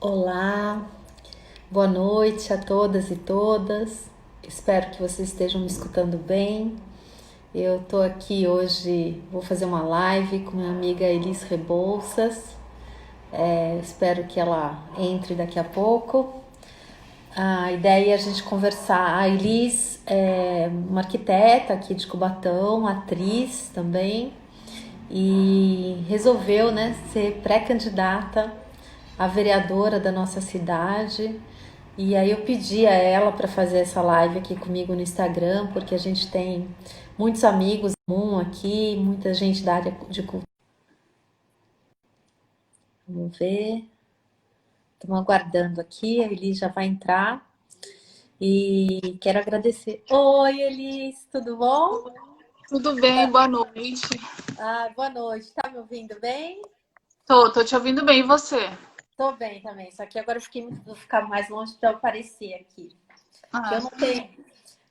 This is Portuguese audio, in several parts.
Olá, boa noite a todas e todas. Espero que vocês estejam me escutando bem. Eu tô aqui hoje, vou fazer uma live com minha amiga Elis Rebouças. Espero que ela entre daqui a pouco. A ideia é a gente conversar. A Elis é uma arquiteta aqui de Cubatão, atriz também, e resolveu, né, ser pré-candidata a vereadora da nossa cidade. E aí eu pedi a ela para fazer essa live aqui comigo no Instagram, porque a gente tem muitos amigos em comum aqui, muita gente da área de cultura. Vamos ver. Estamos aguardando aqui, a Elis já vai entrar. E quero agradecer. Oi, Elis, tudo bom? Tudo bem, boa noite. Boa noite. Tá me ouvindo bem? Tô te ouvindo bem, e você? Tô bem também, só que agora vou ficar mais longe para eu aparecer aqui. Que Ah,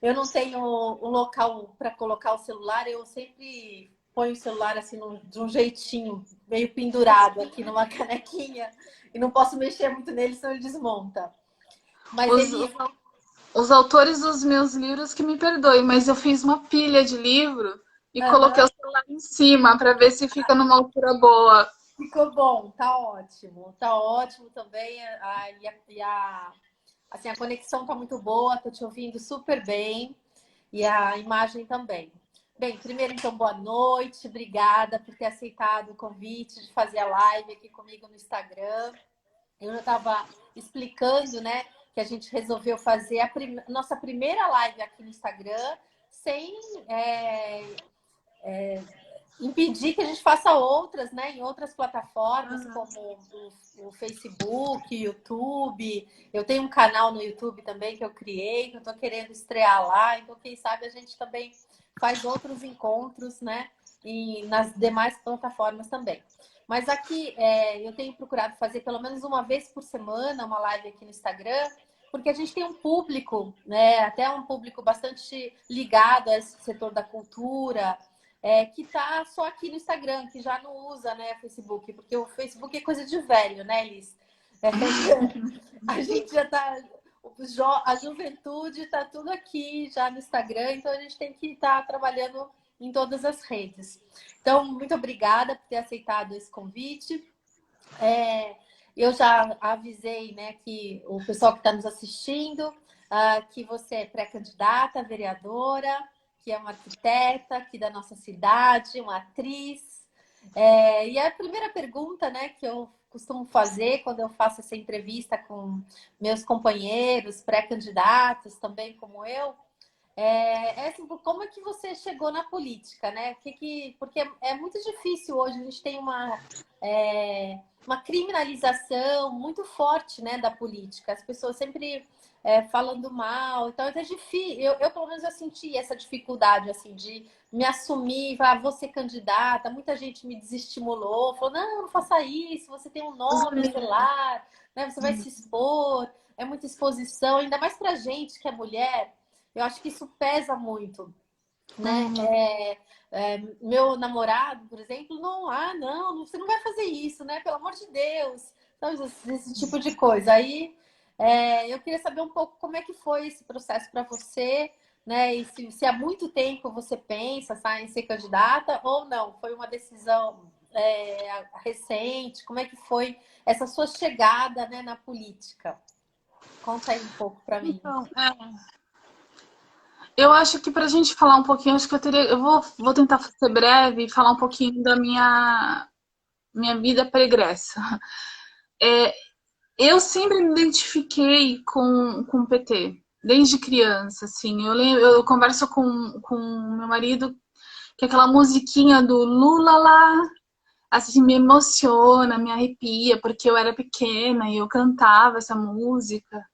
eu não tenho um local para colocar o celular, eu sempre ponho o celular assim de um jeitinho, meio pendurado aqui numa canequinha, e não posso mexer muito nele, senão ele desmonta. Mas os, ele. os autores dos meus livros que me perdoem, mas eu fiz uma pilha de livro e coloquei Aham, o celular em cima para ver se fica numa altura boa. ficou bom, tá ótimo também. Assim, a conexão tá muito boa, tô te ouvindo super bem. E a imagem também. Bem, primeiro, então, boa noite. Obrigada por ter aceitado o convite de fazer a live aqui comigo no Instagram. Eu já estava explicando, né, que a gente resolveu fazer nossa primeira live aqui no Instagram sem impedir que a gente faça outras, né, em outras plataformas, como o Facebook, YouTube. Eu tenho um canal no YouTube também que eu criei, que eu estou querendo estrear lá. Então, quem sabe a gente também faz outros encontros, né, e nas demais plataformas também. Mas aqui eu tenho procurado fazer pelo menos uma vez por semana uma live aqui no Instagram, porque a gente tem um público, né, até um público bastante ligado a esse setor da cultura, que está só aqui no Instagram, que já não usa, né, Facebook, porque o Facebook é coisa de velho, né, Liz? A gente já está. A juventude está tudo aqui já no Instagram, então a gente tem que estar trabalhando em todas as redes. Então, muito obrigada por ter aceitado esse convite. Eu já avisei, né, que o pessoal que está nos assistindo, que você é pré-candidata a vereadora, que é uma arquiteta aqui da nossa cidade, uma atriz. E a primeira pergunta, né, que eu costumo fazer quando eu faço essa entrevista com meus companheiros pré-candidatos, também como eu, assim, como é que você chegou na política, né? Porque é muito difícil hoje, a gente tem uma criminalização muito forte, né, da política. As pessoas sempre falando mal, então é até difícil. Eu, pelo menos, eu senti essa dificuldade, assim, de me assumir, falar, vou ser candidata. Muita gente me desestimulou, falou, não faça isso, você tem um nome a zelar, né? Você vai se expor, é muita exposição, ainda mais pra gente que é mulher. Eu acho que isso pesa muito, né? Uhum. Meu namorado, por exemplo, não, você não vai fazer isso, né? Pelo amor de Deus. Então, esse tipo de coisa. Aí, eu queria saber um pouco como é que foi esse processo para você, né? E se há muito tempo você pensa, em ser candidata ou não? Foi uma decisão recente? Como é que foi essa sua chegada, né, na política? Conta aí um pouco para mim. Então, eu acho que para a gente falar um pouquinho, acho que eu vou tentar ser breve e falar um pouquinho da minha vida pregressa. Eu sempre me identifiquei com o PT, desde criança, assim. Eu converso com meu marido que aquela musiquinha do Lula lá, assim, me emociona, me arrepia, porque eu era pequena e eu cantava essa música.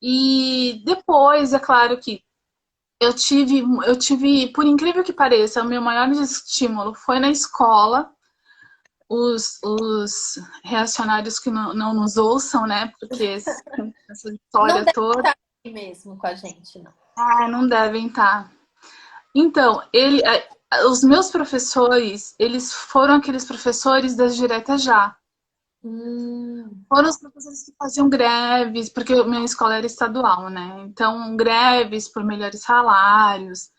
E depois, é claro que por incrível que pareça, o meu maior estímulo foi na escola. Os reacionários que não nos ouçam, né? Porque essa Não história deve toda, estar aí mesmo com a gente, não. não devem estar. Então, os meus professores, eles foram aqueles professores das diretas já. Hum, Foram os professores que faziam greves, porque a minha escola era estadual, né? Então, greves por melhores salários.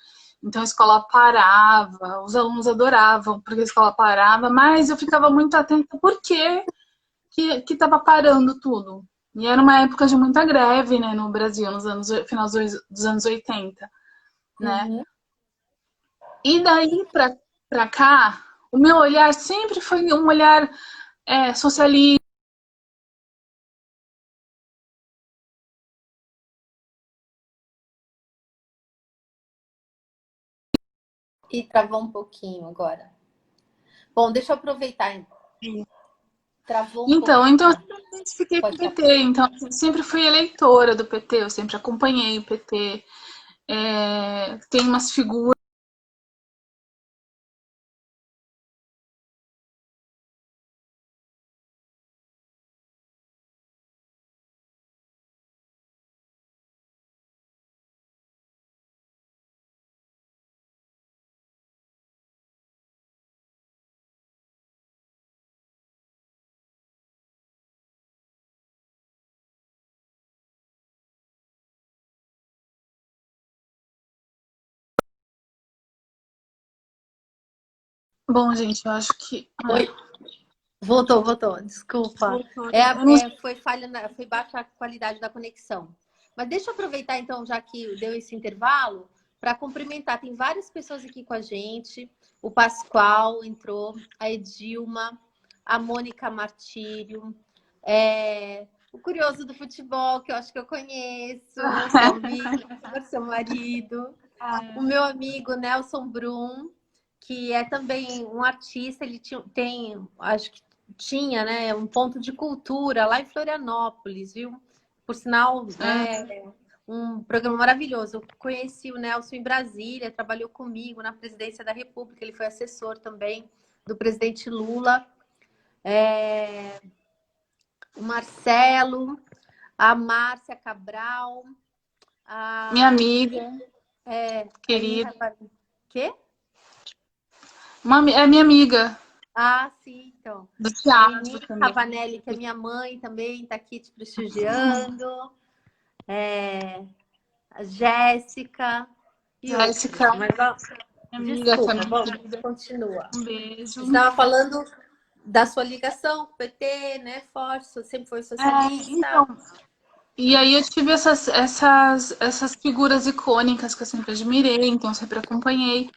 Então, a escola parava, os alunos adoravam porque a escola parava, mas eu ficava muito atenta por que estava parando tudo. E era uma época de muita greve, né, no Brasil, nos anos, final dos anos 80, né? uhum. E daí pra cá, o meu olhar sempre foi um olhar socialista. E travou um pouquinho agora. Bom, deixa eu aproveitar. Travou um Então eu pouquinho. sempre me identifiquei com o Pode falar. PT, então eu sempre fui eleitora do PT, eu sempre acompanhei o PT. Tem umas figuras. Bom, gente, eu acho que. Oi, voltou, desculpa. Voltou. Eu não sei. Foi falha, foi baixa a qualidade da conexão. Mas deixa eu aproveitar, então, já que deu esse intervalo, para cumprimentar. Tem várias pessoas aqui com a gente. O Pascoal entrou, a Edilma, a Mônica Martírio, o Curioso do Futebol, que eu acho que eu conheço, seu amigo, seu marido. O meu amigo Nelson Brum, que é também um artista, ele tem, acho que tinha, né, um ponto de cultura lá em Florianópolis, viu? Por sinal, é um programa maravilhoso. Eu conheci o Nelson em Brasília, trabalhou comigo na presidência da República, ele foi assessor também do presidente Lula. O Marcelo, a Márcia Cabral, Minha a, amiga, a Eni querida. Quê? É minha amiga Ah, sim, então. do A teatro Eni também. Ravanelli, que é minha mãe também, está aqui te prestigiando. A Jéssica e outros. Jéssica, Mas, minha amiga desculpa, também, vamos, querida. continua. Um beijo. Você estava falando da sua ligação com o PT, né? Forte, você sempre foi socialista. Então, e aí eu tive essas figuras icônicas que eu sempre admirei, então eu sempre acompanhei.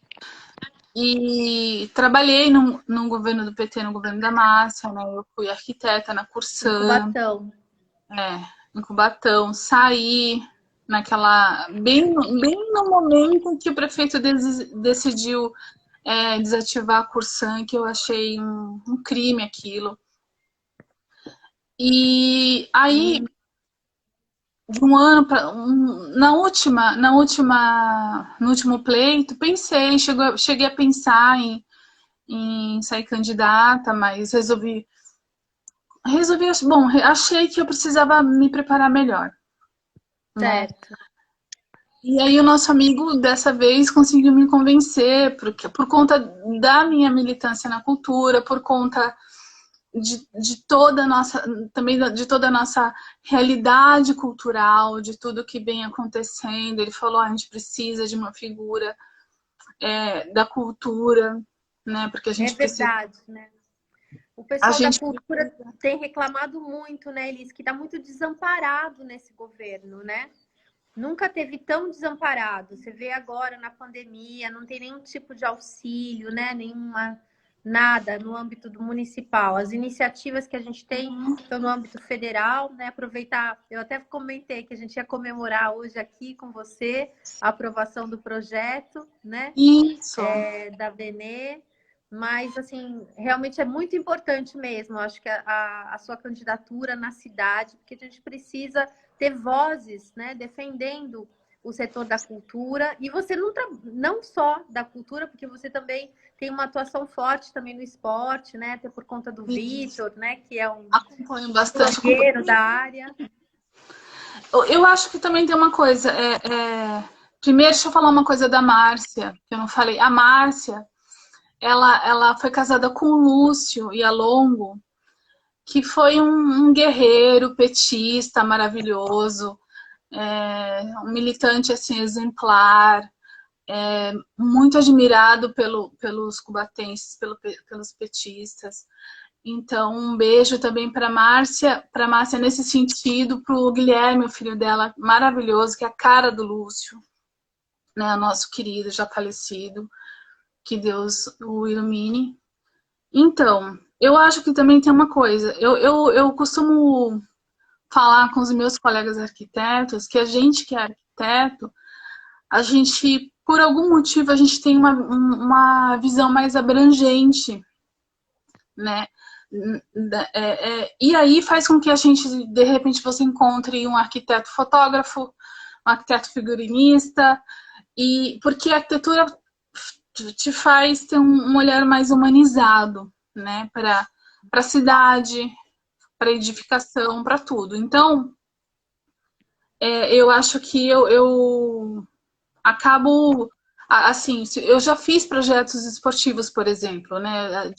E trabalhei no governo do PT, no governo da Márcia, né? Eu fui arquiteta na Em Corsã, Cubatão. em Cubatão, saí bem no momento que o prefeito decidiu desativar a Corsã, que eu achei um crime aquilo. E aí, de um ano para no último pleito, cheguei a pensar em sair candidata, mas bom, achei que eu precisava me preparar melhor, né? Certo. E aí o nosso amigo dessa vez conseguiu me convencer, porque por conta da minha militância na cultura, por conta de toda a nossa, também de toda a nossa realidade cultural, de tudo que vem acontecendo. Ele falou, a gente precisa de uma figura da cultura, né? Porque a É gente precisa. verdade, né? O A pessoal da gente cultura tem reclamado muito, né, Elis, que está muito desamparado nesse governo, né? Nunca teve tão desamparado. Você vê agora na pandemia, não tem nenhum tipo de auxílio, né? Nenhuma nada no âmbito do municipal. As iniciativas que a gente tem estão no âmbito federal, né? Aproveitar, eu até comentei que a gente ia comemorar hoje aqui com você a aprovação do projeto, né? isso. Da Benê. Mas, assim, realmente é muito importante mesmo. Eu acho que a sua candidatura na cidade, porque a gente precisa ter vozes, né, defendendo o setor da cultura. E você não só da cultura, porque você também tem uma atuação forte também no esporte, né, até por conta do Isso. Vitor, né, que é um Acompanho bastante. blogueiro da área. Eu acho que também tem uma coisa. Primeiro, deixa eu falar uma coisa da Márcia, que eu não falei. A Márcia, ela foi casada com o Lúcio e a Longo, que foi um guerreiro petista maravilhoso, um militante assim, exemplar, muito admirado pelos cubatenses, pelos petistas. Então, um beijo também para Márcia nesse sentido, para o Guilherme, o filho dela, maravilhoso, que é a cara do Lúcio, né, nosso querido, já falecido, que Deus o ilumine. Então, eu acho que também tem uma coisa, eu costumo falar com os meus colegas arquitetos que a gente que é arquiteto, a gente, por algum motivo, a gente tem uma visão mais abrangente, né? E aí faz com que a gente, de repente, você encontre um arquiteto fotógrafo, um arquiteto figurinista, e porque a arquitetura te faz ter um olhar mais humanizado, né? Para a cidade, para edificação, para tudo. Então, eu acho que eu acabo assim, eu já fiz projetos esportivos, por exemplo, né?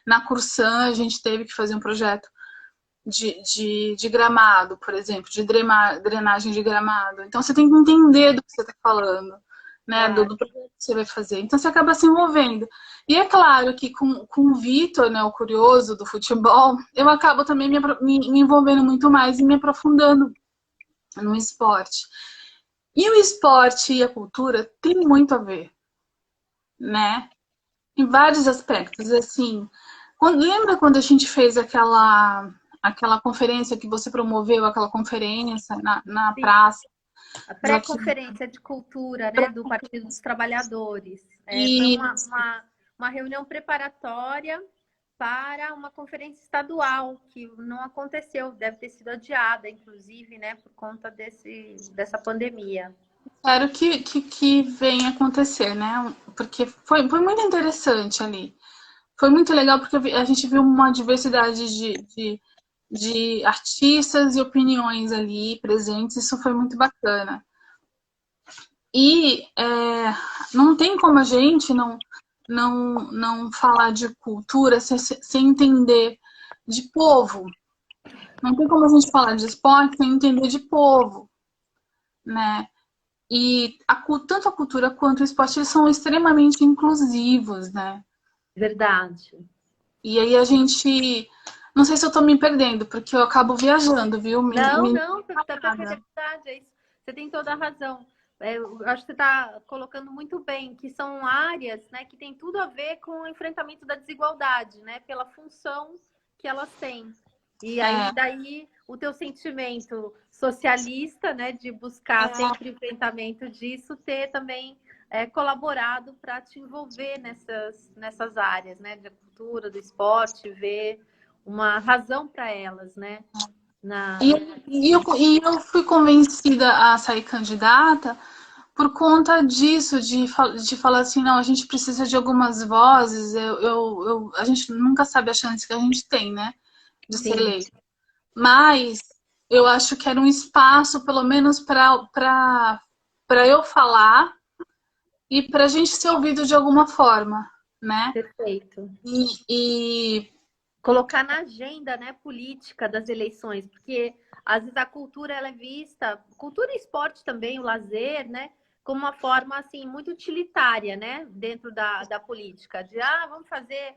Na Cursan a gente teve que fazer um projeto de gramado, por exemplo, de drenagem de gramado. Então você tem que entender do que você está falando, né? Do projeto que você vai fazer. Então você acaba se envolvendo. E é claro que com o Vitor, né, o curioso do futebol, eu acabo também me envolvendo muito mais e me aprofundando no esporte. E o esporte e a cultura tem muito a ver, né? Em vários aspectos. Assim, lembra quando a gente fez aquela conferência que você promoveu, aquela conferência na praça? A pré-conferência de cultura, né, do Partido dos Trabalhadores. Foi uma reunião preparatória para uma conferência estadual, que não aconteceu, deve ter sido adiada, inclusive, né, por conta dessa pandemia. Espero que venha acontecer, né? Porque foi muito interessante ali. Foi muito legal porque a gente viu uma diversidade de artistas e opiniões ali presentes. Isso foi muito bacana. E não tem como a gente não falar de cultura sem entender de povo. Não tem como a gente falar de esporte sem entender de povo, né? E tanto a cultura quanto o esporte eles são extremamente inclusivos, né? Verdade. E aí a gente... Não sei se eu estou me perdendo, porque eu acabo viajando, viu? Não, tá verdade, é isso. Você tem toda a razão. Eu acho que você está colocando muito bem, que são áreas, né, que tem tudo a ver com o enfrentamento da desigualdade, né, pela função que elas têm. E aí, daí, o teu sentimento socialista, né, de buscar sempre o enfrentamento disso, ter também colaborado para te envolver nessas áreas, né, da cultura, do esporte, ver uma razão para elas, né? E eu fui convencida a sair candidata por conta disso, de falar assim, não, a gente precisa de algumas vozes, a gente nunca sabe a chance que a gente tem, né, de ser eleito. Mas eu acho que era um espaço, pelo menos, para eu falar e para a gente ser ouvido de alguma forma, né? Perfeito. E colocar na agenda, né, política das eleições, porque às vezes a cultura ela é vista, cultura e esporte também, o lazer, né, como uma forma assim muito utilitária, né, dentro da política, de vamos fazer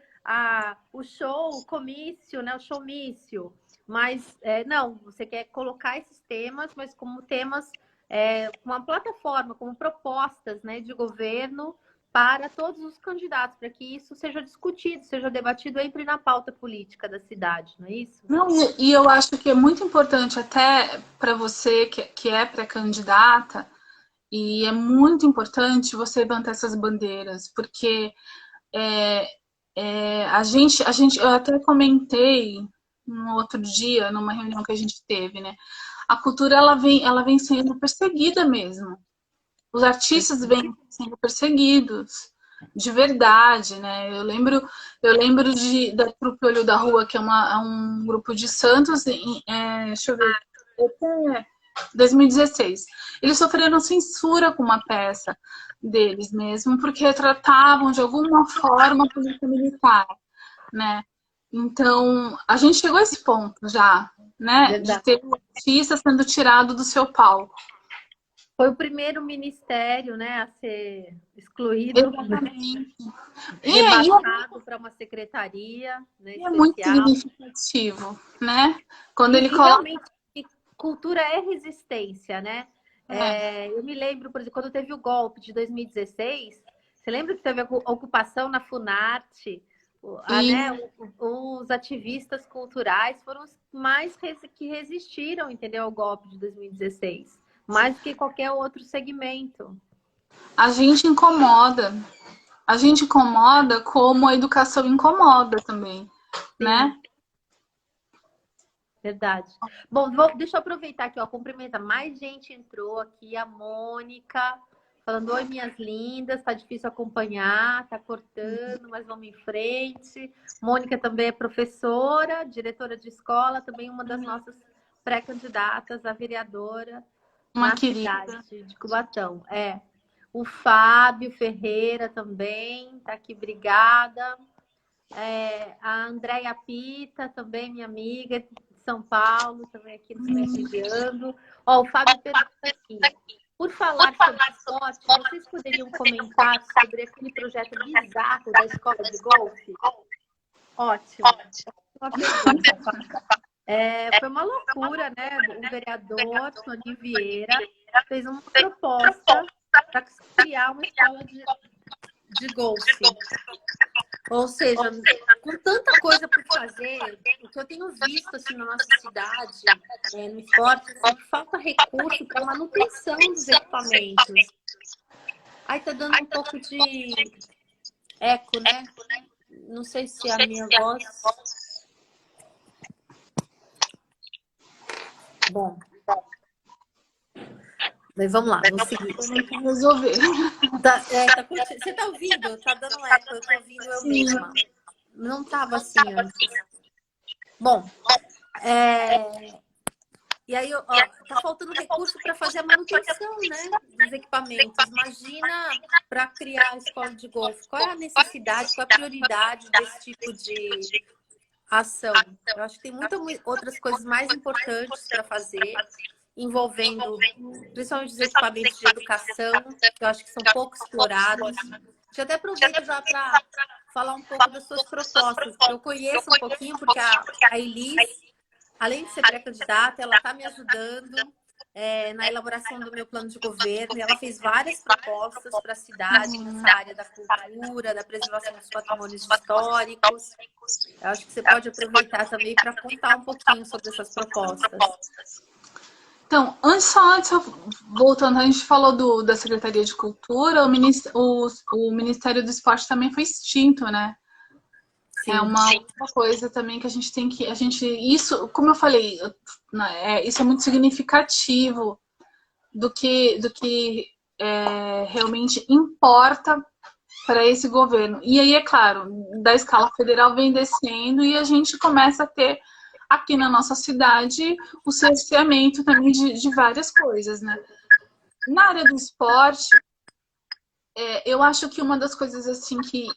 o show, o comício, né, o showmício, mas não, você quer colocar esses temas, mas como temas uma plataforma, como propostas, né, de governo para todos os candidatos, para que isso seja discutido, seja debatido, entre na pauta política da cidade, não é isso? Não, e eu acho que é muito importante até para você que é pré-candidata, e é muito importante você levantar essas bandeiras, porque eu até comentei no outro dia, numa reunião que a gente teve, né? A cultura ela vem sendo perseguida mesmo. Os artistas vêm sendo perseguidos de verdade, né? Eu lembro da Trupe Olho da Rua, que é um grupo de Santos, deixa eu ver, até 2016. Eles sofreram censura com uma peça deles mesmo, porque tratavam de alguma forma a polícia militar, né? Então, a gente chegou a esse ponto já, né? De Verdade. ter o artista sendo tirado do seu palco. Foi o primeiro ministério, né, a ser excluído, Exatamente. rebaixado para uma secretaria, né, E é muito especial. significativo, né? Quando ele E coloca. realmente, cultura é resistência, né? É, Eu me lembro, por exemplo, quando teve o golpe de 2016, você lembra que teve a ocupação na Funarte? e Né, os ativistas culturais foram os mais que resistiram, entendeu, ao golpe de 2016, mais do que qualquer outro segmento. a gente incomoda. A gente incomoda como a educação incomoda também, Sim, né? verdade. Bom, deixa eu aproveitar aqui, ó, cumprimentar. Mais gente entrou aqui, a Mônica, falando: oi, minhas lindas, tá difícil acompanhar, tá cortando, mas vamos em frente. Mônica também é professora, diretora de escola, também uma das nossas pré-candidatas a vereadora Uma na querida. cidade de Cubatão. O Fábio Ferreira também tá aqui, obrigada. A Andréia Pita, também minha amiga de São Paulo, também aqui nos prestigiando. Ó, o Fábio pergunta aqui: por falar sobre esporte, vocês poderiam comentar sobre aquele projeto bizarro da escola de golfe? Ótimo. Uma pergunta. Foi uma loucura, né? O vereador Tony Vieira fez uma proposta para criar uma escola de golfe. Ou seja, com tanta coisa por fazer, o que eu tenho visto assim, na nossa cidade, no esporte, assim, que falta recurso para manutenção dos equipamentos. Aí tá dando um pouco de eco, né? Não sei se a minha voz. Bom. Mas vamos lá, vamos seguir. Resolver. Você tá ouvindo? Tá dando eco, eu tô ouvindo eu mesma. Não tava assim antes. Bom, e aí, ó, tá faltando recurso para fazer a manutenção, né, dos equipamentos. Imagina para criar a escola de golfe. Qual é a necessidade, qual é a prioridade desse tipo de ação? Eu acho que tem muitas outras coisas mais importantes para fazer, envolvendo principalmente os equipamentos de educação, que eu acho que são pouco explorados. Já até aproveito já para falar um pouco das suas propostas, que eu conheço um pouquinho, porque a Elis, além de ser pré-candidata, ela está me ajudando na elaboração do meu plano de governo. E ela fez várias propostas para a cidade nessa área da cultura, da preservação dos patrimônios históricos. Eu acho que você pode aproveitar também para contar um pouquinho sobre essas propostas. Então, voltando, a gente falou da Secretaria de Cultura, o Ministério do Esporte também foi extinto, né? Sim. É uma outra coisa também que a gente tem que. Isso, como eu falei, isso é muito significativo do que realmente importa para esse governo. E aí, é claro, da escala federal vem descendo e a gente começa a ter aqui na nossa cidade o cerceamento também de várias coisas, né? Na área do esporte, eu acho que uma das coisas assim que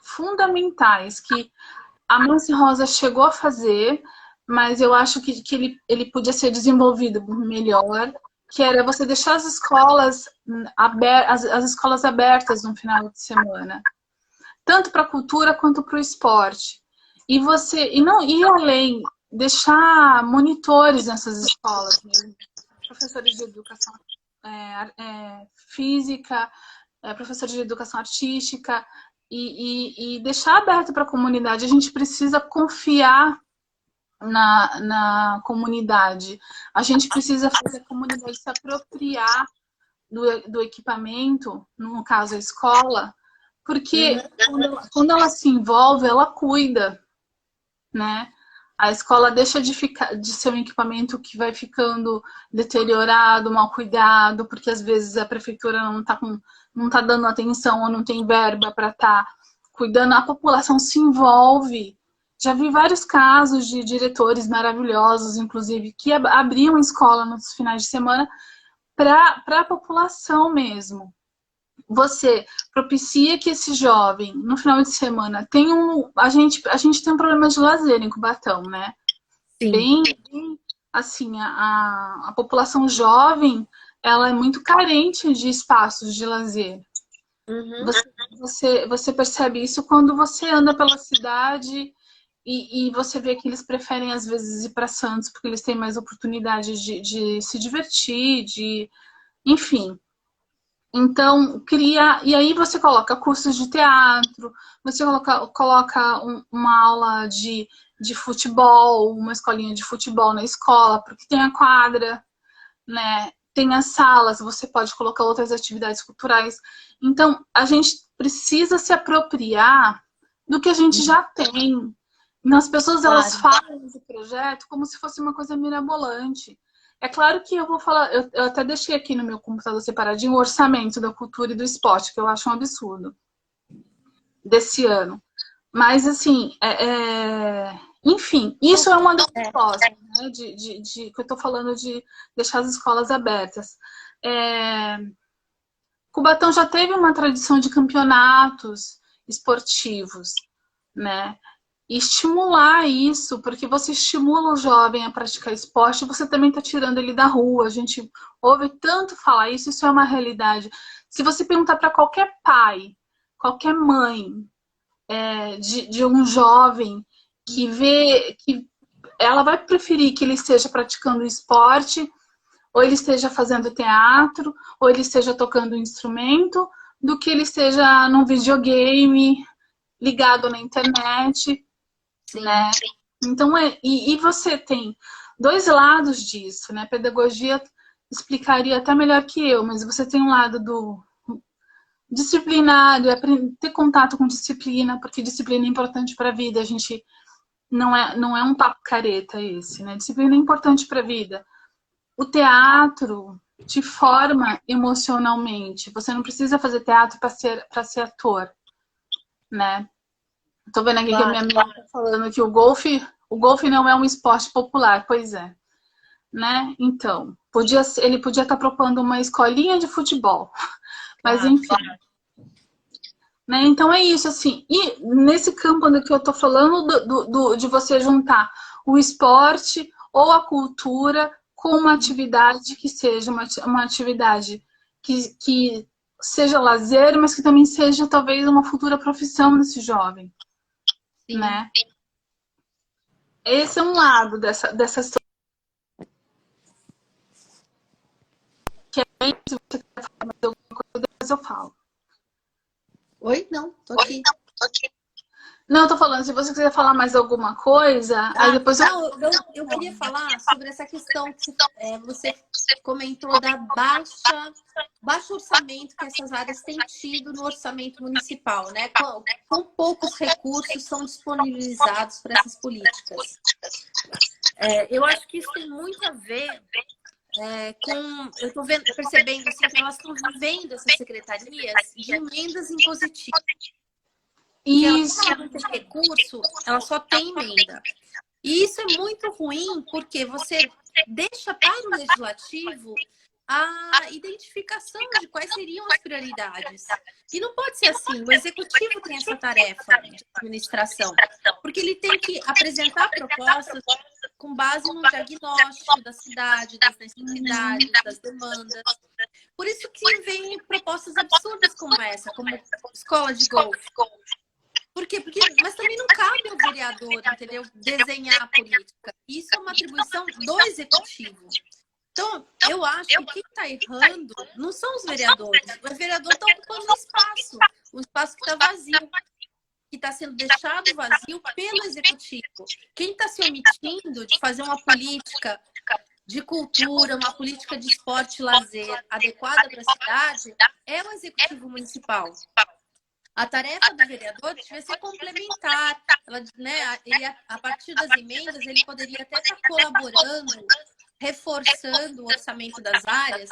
fundamentais que a Mansi Rosa chegou a fazer, mas eu acho que ele podia ser desenvolvido melhor, que era você deixar as escolas as escolas abertas no final de semana, tanto para a cultura quanto para o esporte. E você e além deixar monitores nessas escolas, mesmo, professores de educação física, professores de educação artística, e deixar aberto para a comunidade. A gente precisa confiar na comunidade. A gente precisa fazer a comunidade se apropriar do equipamento, no caso a escola, porque quando ela se envolve, ela cuida, né? A escola deixa de ser um equipamento que vai ficando deteriorado, mal cuidado, porque às vezes a prefeitura não tá dando atenção ou não tem verba para estar cuidando. A população se envolve. Já vi vários casos de diretores maravilhosos, inclusive, que abriam escola nos finais de semana para a população mesmo. você propicia que esse jovem, no final de semana, tenha a gente tem um problema de lazer em Cubatão, né? Sim. Bem assim, a população jovem, ela é muito carente de espaços de lazer. Uhum. Você percebe isso quando você anda pela cidade e você vê que eles preferem, às vezes, ir para Santos, porque eles têm mais oportunidade de se divertir, enfim. Então, cria. E aí você coloca cursos de teatro, você coloca uma aula de futebol, uma escolinha de futebol na escola, porque tem a quadra, né? Tem as salas, você pode colocar outras atividades culturais. Então, a gente precisa se apropriar do que a gente já tem. As pessoas, elas Claro. falam do projeto como se fosse uma coisa mirabolante. É claro que eu vou falar, eu até deixei aqui no meu computador separadinho o orçamento da cultura e do esporte, que eu acho um absurdo, desse ano. Mas, assim, enfim, isso é uma das propostas, né, que eu estou falando de deixar as escolas abertas. Cubatão já teve uma tradição de campeonatos esportivos, né? E estimular isso, porque você estimula o jovem a praticar esporte, você também está tirando ele da rua. A gente ouve tanto falar isso, isso é uma realidade. Se você perguntar para qualquer pai, qualquer mãe, de um jovem que vê que ela vai preferir que ele esteja praticando esporte, ou ele esteja fazendo teatro, ou ele esteja tocando um instrumento, do que ele esteja num videogame, ligado na internet, Sim. né? Então, e você tem dois lados disso, né? Pedagogia explicaria até melhor que eu, mas você tem um lado do disciplinário, ter contato com disciplina, porque disciplina é importante para a vida. A gente não é um papo careta esse, né? Disciplina é importante para a vida. O teatro te forma emocionalmente. Você não precisa fazer teatro para ser ator, né? Tô vendo aqui que a minha amiga tá falando que o golfe não é um esporte popular. Pois é, né? Então, ele podia estar propondo uma escolinha de futebol. Mas enfim. Né? Então é isso, assim. E nesse campo que eu tô falando de você juntar o esporte ou a cultura com uma atividade que seja uma atividade que seja lazer, mas que também seja talvez uma futura profissão desse jovem. Sim. Né? Esse é um lado dessa história. Que aí, se você quer falar mais alguma coisa, depois eu falo. Oi? Não, tô aqui. Não, eu tô falando, se você quiser falar mais alguma coisa, aí depois eu... Não, eu queria falar sobre essa questão que você comentou da baixo orçamento que essas áreas têm tido no orçamento municipal, né? Com poucos recursos são disponibilizados para essas políticas. Eu acho que isso tem muito a ver eu estou percebendo assim, que elas estão vivendo, essas secretarias, de emendas impositivas. Isso. Porque ela não tem recurso, ela só tem emenda. E isso é muito ruim, porque você deixa para o legislativo a identificação de quais seriam as prioridades. E não pode ser assim, o executivo tem essa tarefa de administração, porque ele tem que apresentar propostas com base no diagnóstico da cidade, das necessidades, das demandas. Por isso que vem propostas absurdas como essa, como escola de golfe. Por quê? Mas também não cabe ao vereador, entendeu? Desenhar a política. Isso é uma atribuição do executivo. Então, eu acho que quem está errando não são os vereadores. O vereador está ocupando um espaço que está vazio, que está sendo deixado vazio pelo executivo. Quem está se omitindo de fazer uma política de cultura, uma política de esporte e lazer adequada para a cidade é o executivo municipal. A tarefa do vereador devia ser complementar. A partir das emendas, ele poderia até estar colaborando, reforçando o orçamento das áreas,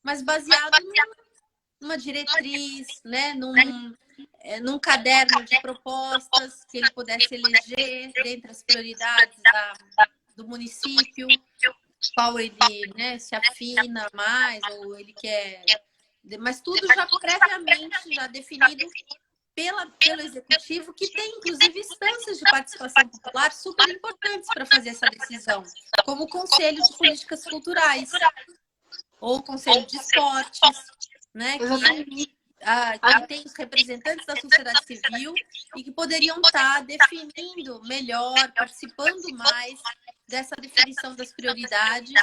mas baseado numa diretriz, né? Num caderno de propostas que ele pudesse eleger dentre as prioridades do município, qual ele se afina mais, ou ele quer mas tudo já previamente já definido pelo executivo, que tem inclusive instâncias de participação popular super importantes para fazer essa decisão, como o Conselho de Políticas Culturais ou o Conselho de Esportes, né, que tem os representantes da sociedade civil e que poderiam estar definindo melhor, participando mais dessa definição das prioridades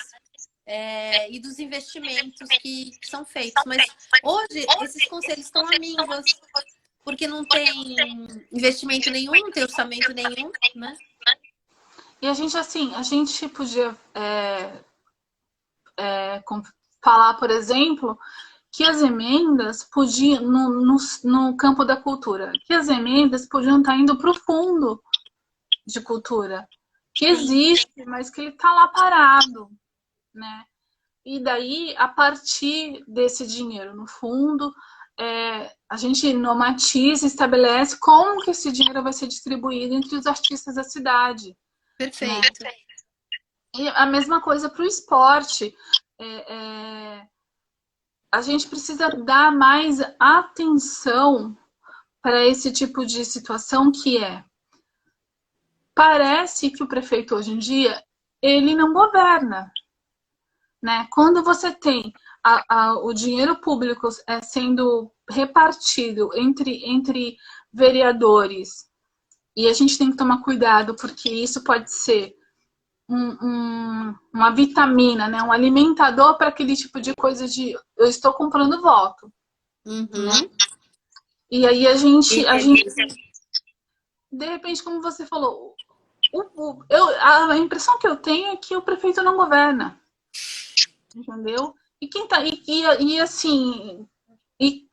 e dos investimentos que são feitos. Mas hoje esses conselhos estão amíngos, porque não tem investimento nenhum, não tem orçamento nenhum, né? E a gente podia falar, por exemplo, que as emendas podiam, no campo da cultura, que as emendas podiam estar indo para o fundo de cultura, que existe, mas que ele está lá parado, né? E daí, a partir desse dinheiro no fundo, a gente normatiza, estabelece como que esse dinheiro vai ser distribuído entre os artistas da cidade. Perfeito. Né? E a mesma coisa para o esporte. A gente precisa dar mais atenção para esse tipo de situação parece que o prefeito hoje em dia, ele não governa, né? Quando você tem o dinheiro público sendo repartido entre vereadores, e a gente tem que tomar cuidado, porque isso pode ser uma vitamina, né? Um alimentador para aquele tipo de coisa de eu estou comprando voto. Uhum. Né? E aí a gente, de repente, como você falou, a impressão que eu tenho é que o prefeito não governa. Entendeu? E quem tá. Assim. E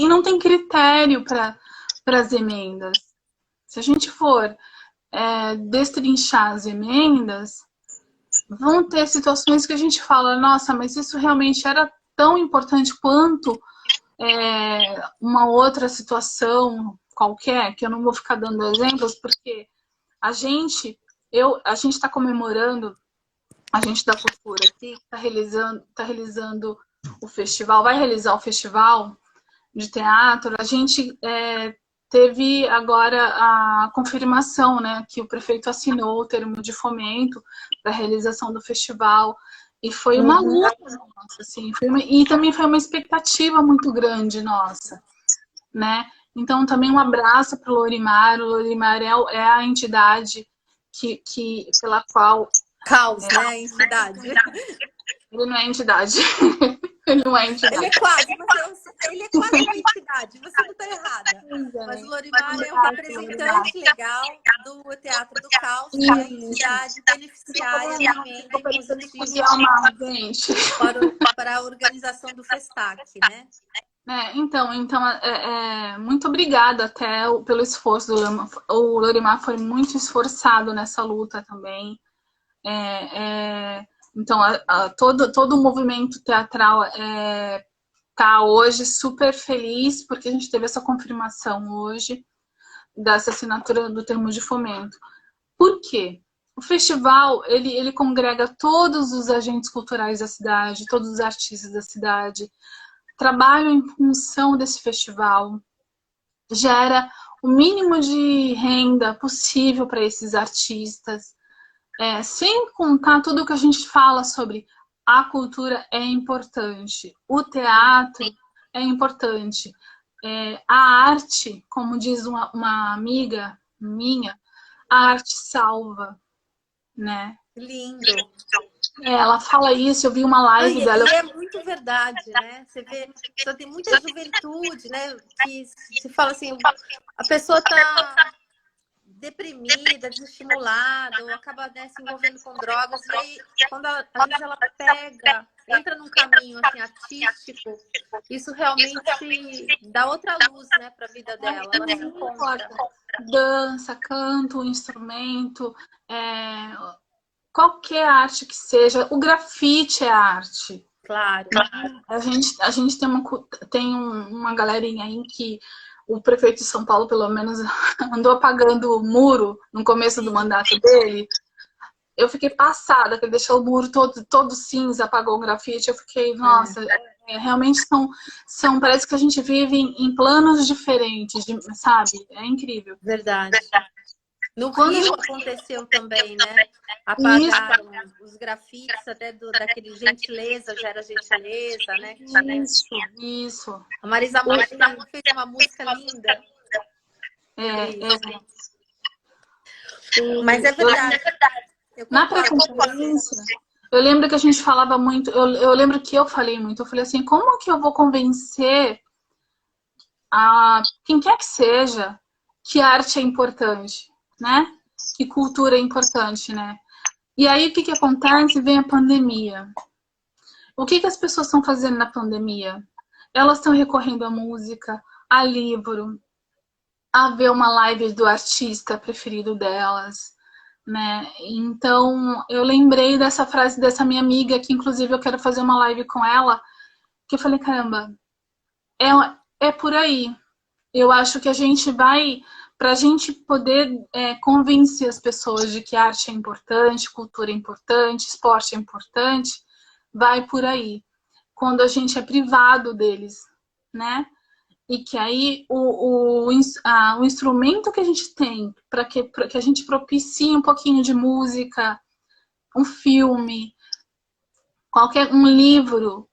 não tem critério para as emendas. Se a gente for destrinchar as emendas, vão ter situações que a gente fala, nossa, mas isso realmente era tão importante quanto uma outra situação qualquer, que eu não vou ficar dando exemplos, porque a gente está comemorando, a gente da cultura aqui está realizando o festival, vai realizar o festival de teatro. A gente teve agora a confirmação, né, que o prefeito assinou o termo de fomento para a realização do festival. E foi uma luta nossa, assim, e também foi uma expectativa muito grande nossa, né? Então, também um abraço para o Lorimar. O Lorimar é a entidade pela qual... Caos, né? A entidade. Ele não é entidade. Ele não é entidade. Ele é quase uma entidade. Você não está errada. Mas o Lorimar é um representante legal do Teatro do Caos, que é a entidade beneficiária também para a organização do Festac, né? Então, muito obrigada até pelo esforço do Lorimar. O Lorimar foi muito esforçado nessa luta também. Então, todo o movimento teatral está hoje super feliz, porque a gente teve essa confirmação hoje dessa assinatura do termo de fomento. Por quê? O festival, ele congrega todos os agentes culturais da cidade, todos os artistas da cidade, trabalham em função desse festival, gera o mínimo de renda possível para esses artistas, sem contar tudo que a gente fala sobre a cultura é importante, o teatro é importante, a arte, como diz uma amiga minha, a arte salva, né? Lindo. Ela fala isso, eu vi uma live dela. E é muito verdade, né? Você vê, só tem muita juventude, né? Que se fala assim, a pessoa tá deprimida, desestimulada, ou acaba se envolvendo com drogas, e aí, às vezes ela entra num caminho assim, artístico, isso realmente dá outra luz, né, para a vida dela. Ela se encontra. Dança, canto, instrumento, qualquer arte que seja, o grafite é arte. Claro. A gente tem uma galerinha aí que o prefeito de São Paulo, pelo menos, andou apagando o muro no começo do mandato dele. Eu fiquei passada, que ele deixou o muro todo cinza, apagou o grafite. Eu fiquei, nossa, realmente parece que a gente vive em planos diferentes, sabe? É incrível. Verdade. No Quando Rio aconteceu também, né? isso, Apagaram os grafites até daquele Gentileza, Gera Gentileza, né? isso. A Marisa Monte fez uma música linda sobre É, isso. Mas é verdade. Eu na concordo com você. pré-conferência, eu lembro que a gente falava muito, eu lembro que eu falei muito, eu falei assim, como que eu vou convencer a quem quer que seja que arte é importante, né? Que cultura é importante, né? E aí o que que acontece? Vem a pandemia. O que que as pessoas estão fazendo na pandemia? Elas estão recorrendo à música, a livro, a ver uma live do artista preferido delas, né? Então, eu lembrei dessa frase dessa minha amiga, que inclusive eu quero fazer uma live com ela, que eu falei, caramba, é, é por aí. Eu acho que a gente vai, para a gente poder convencer as pessoas de que arte é importante, cultura é importante, esporte é importante, vai por aí. Quando a gente é privado deles, né? E que aí o instrumento que a gente tem para que a gente propicie um pouquinho de música, um filme, um livro,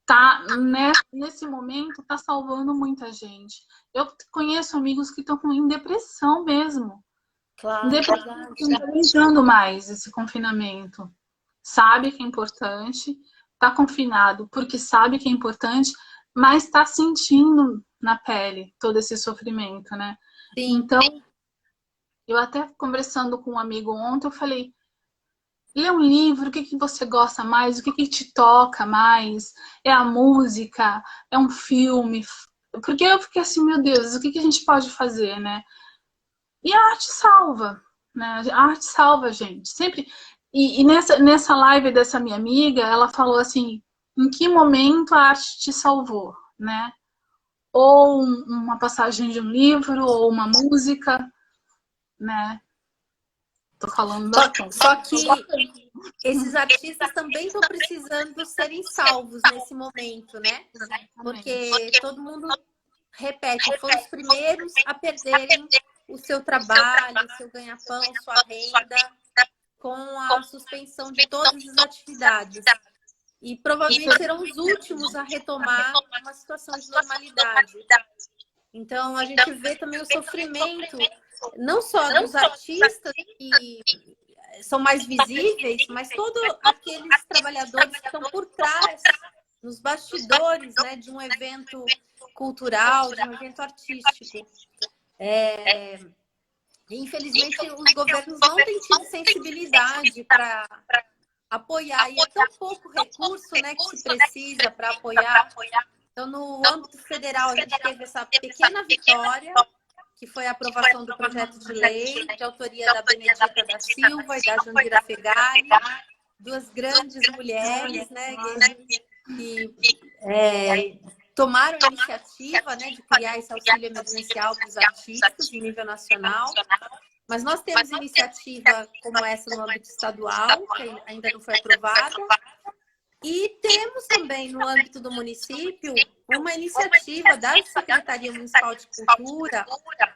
tá, né, nesse momento tá salvando muita gente. Eu conheço amigos que estão em depressão mesmo. Claro, Depressão, que não estão aguentando mais esse confinamento. Sabe que é importante, tá confinado porque sabe que é importante, mas está sentindo na pele todo esse sofrimento, né? sim. Então, eu até conversando com um amigo ontem, eu falei, lê um livro, o que que você gosta mais, o que que te toca mais, é a música, é um filme, porque eu fiquei assim, meu Deus, o que que a gente pode fazer, né? E a arte salva, né? A arte salva a gente, sempre. E nessa live dessa minha amiga, ela falou assim, em que momento a arte te salvou, né? Ou uma passagem de um livro, ou uma música, né? Tô falando bastante. Só que esses artistas também estão precisando serem salvos nesse momento, né? Porque todo mundo repete, foram os primeiros a perderem o seu trabalho, o seu ganha-pão, sua renda, com a suspensão de todas as atividades. E provavelmente serão os últimos a retomar uma situação de normalidade. Então, a gente vê também o sofrimento, não só dos artistas que são mais visíveis, mas todos aqueles trabalhadores que estão por trás, nos bastidores, né, de um evento cultural, de um evento artístico. Infelizmente, os governos não têm tido sensibilidade para apoiar, e é tão pouco recurso, né, que se precisa para apoiar. Então, no âmbito federal, a gente teve essa pequena vitória, que foi a aprovação do projeto de lei, de autoria da Benedita da Silva e da Jandira Fegali, duas grandes mulheres, né, que tomaram a iniciativa, né, de criar esse auxílio emergencial para os artistas em nível nacional. Mas nós temos iniciativa como essa no âmbito estadual, que ainda não foi aprovada, e temos também no âmbito do município uma iniciativa da Secretaria Municipal de Cultura,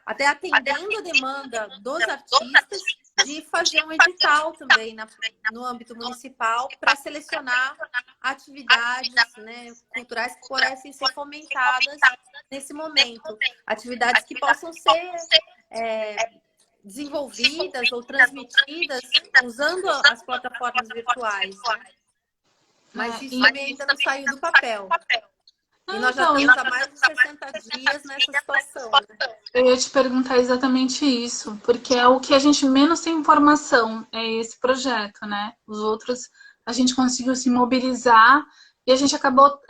até atendendo a demanda dos artistas, de fazer um edital também no âmbito municipal para selecionar atividades, né, culturais que pudessem ser fomentadas nesse momento. Atividades que possam ser desenvolvidas ou transmitidas usando as plataformas virtuais. Né? Mas isso também ainda não saiu do papel. E nós já estamos há mais de 60 dias nessa situação. Né? Eu ia te perguntar exatamente isso, porque é o que a gente menos tem informação, é esse projeto, né? Os outros a gente conseguiu se mobilizar e a gente acabou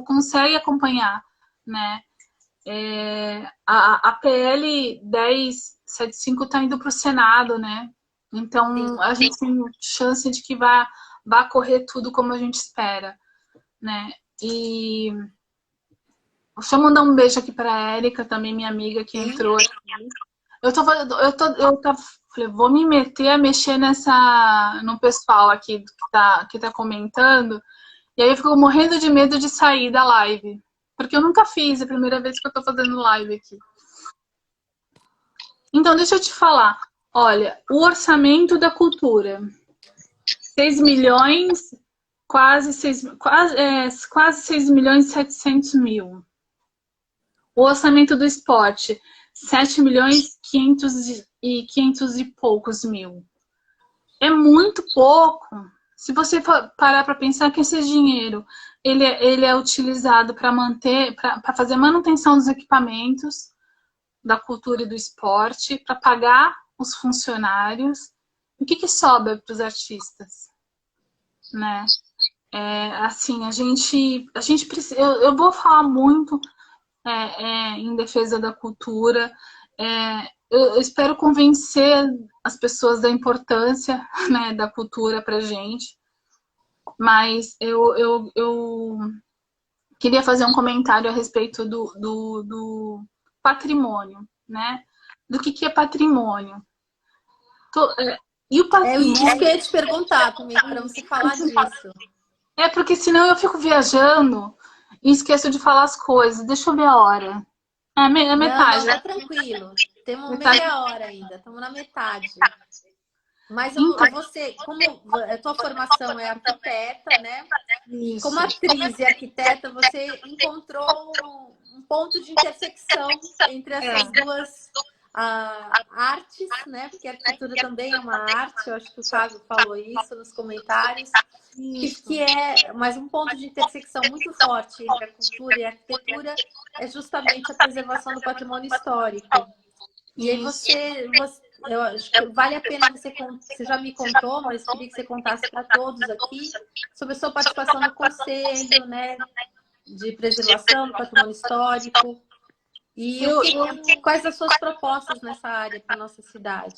consegue acompanhar, né? A PL 1075 está indo para o Senado, né? Então, sim, a gente tem chance de que vá correr tudo como a gente espera, né? E deixa eu mandar um beijo aqui para a Érica, também minha amiga que entrou aqui. Eu falei, vou me mexer no pessoal aqui que tá comentando E aí eu fico morrendo de medo de sair da live. Porque eu nunca fiz, é a primeira vez que eu tô fazendo live aqui. Então, deixa eu te falar. Olha, o orçamento da cultura. 6 milhões, quase 6 milhões e 700 mil. O orçamento do esporte, 7 milhões 500 e poucos mil. É muito pouco. Se você for parar para pensar que esse dinheiro ele é utilizado para manter, para fazer manutenção dos equipamentos da cultura e do esporte, para pagar os funcionários, o que sobra para os artistas, né? Assim, a gente precisa. Eu vou falar muito em defesa da cultura. Eu espero convencer as pessoas da importância, né, da cultura para gente. Mas eu queria fazer um comentário a respeito do patrimônio, né? Do que é patrimônio. E o patrimônio... Isso que eu ia te perguntar também, para você falar disso. Porque senão eu fico viajando e esqueço de falar as coisas. Deixa eu ver a hora. É metade. Não, tá tranquilo. Temos meia hora ainda, estamos na metade. Mas você, como a tua formação é arquiteta, né? Isso. Como atriz e arquiteta, você encontrou um ponto de intersecção entre essas duas artes, né? Porque a arquitetura também é uma arte, eu acho que o Fábio falou isso nos comentários, que é mais um ponto de intersecção muito forte entre a cultura e a arquitetura é justamente a preservação do patrimônio histórico. E aí eu acho que vale a pena você já me contou, mas queria que você contasse para todos aqui sobre a sua participação no conselho, né, de preservação do patrimônio histórico e quais as suas propostas nessa área para nossa cidade.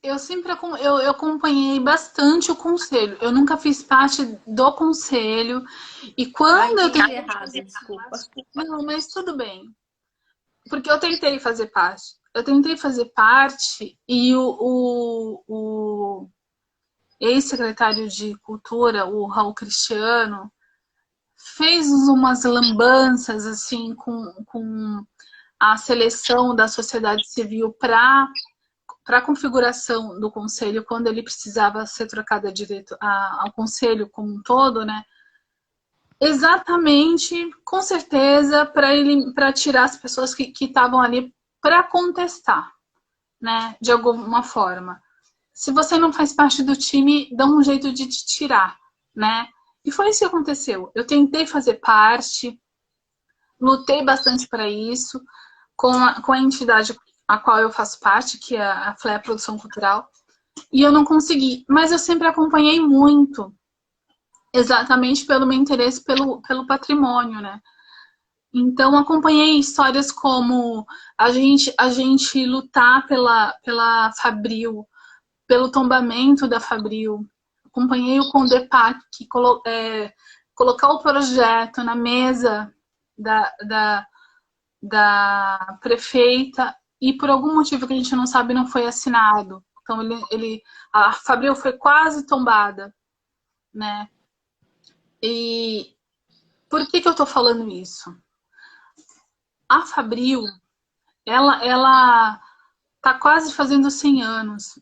Eu sempre eu acompanhei bastante o conselho. Eu nunca fiz parte do conselho e quando eu tentei errado, desculpa. Não, mas tudo bem. Porque eu tentei fazer parte. Eu tentei fazer parte e o ex-secretário de Cultura, o Raul Cristiano, fez umas lambanças assim com a seleção da sociedade civil para a configuração do conselho, quando ele precisava ser trocado ao conselho como um todo, né? Exatamente, com certeza, para tirar as pessoas que estavam ali para contestar, né? De alguma forma. Se você não faz parte do time, dá um jeito de te tirar, né? E foi isso que aconteceu. Eu tentei fazer parte, lutei bastante para isso, com a entidade a qual eu faço parte, que é a FLE Produção Cultural, e eu não consegui. Mas eu sempre acompanhei muito, exatamente pelo meu interesse pelo patrimônio, né? Então, acompanhei histórias como a gente lutar pela Fabril, pelo tombamento da Fabril. Acompanhei o Condepac, colocar o projeto na mesa da prefeita e por algum motivo que a gente não sabe não foi assinado. Então, a Fabril foi quase tombada, né? E por que eu tô falando isso? A Fabril, ela tá quase fazendo 100 anos.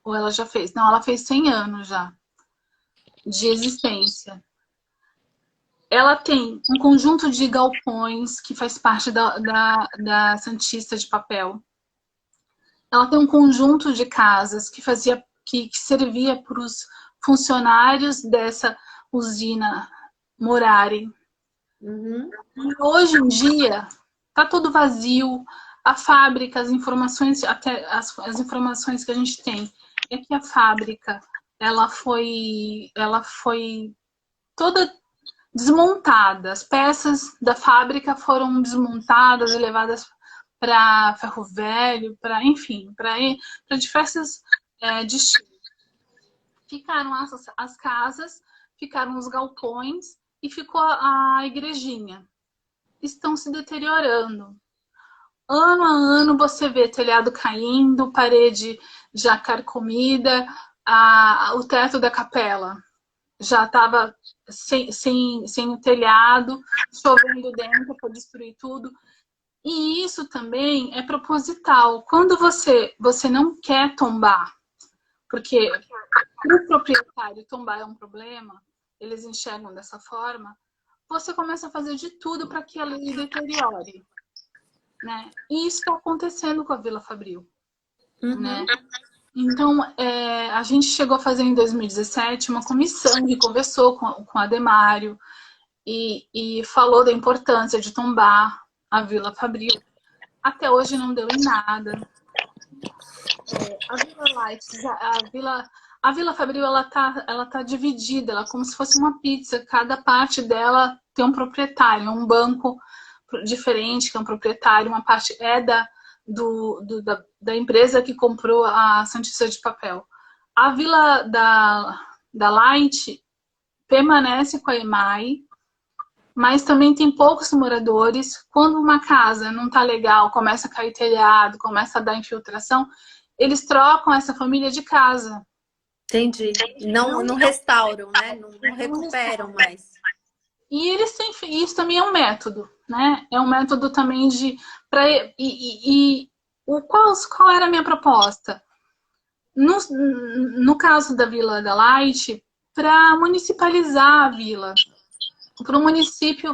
Ou ela já fez? Não, ela fez 100 anos já de existência. Ela tem um conjunto de galpões que faz parte da Santista de Papel. Ela tem um conjunto de casas que servia para os funcionários dessa usina morarem. Uhum. E hoje em dia está tudo vazio. A fábrica, as informações que a gente tem é que a fábrica ela foi toda desmontada. As peças da fábrica foram desmontadas e levadas para ferro velho, enfim, para diversos destinos. Ficaram as casas, ficaram os galpões e ficou a igrejinha. Estão se deteriorando. Ano a ano você vê telhado caindo, parede já carcomida, o teto da capela. já estava sem o telhado, chovendo dentro para destruir tudo. E isso também é proposital. Quando você não quer tombar, porque para o proprietário tombar é um problema, eles enxergam dessa forma, você começa a fazer de tudo para que ela deteriore, né? E isso está acontecendo com a Vila Fabril, né? Então, a gente chegou a fazer em 2017 uma comissão que conversou com a Demário e falou da importância de tombar a Vila Fabril. Até hoje não deu em nada. A Vila Lights, a Vila Fabril, ela tá dividida, ela é como se fosse uma pizza. Cada parte dela tem um proprietário, um banco diferente que é um proprietário, uma parte é da empresa que comprou a Santista de Papel. A Vila da Light permanece com a EMAI, mas também tem poucos moradores. Quando uma casa não está legal, começa a cair telhado, começa a dar infiltração, eles trocam essa família de casa. Entendi. Não restauram, né? Não recuperam mais. E eles têm, isso também é um método, né? É um método também de... Qual era a minha proposta? No caso da Vila da Light, para municipalizar a vila, para o município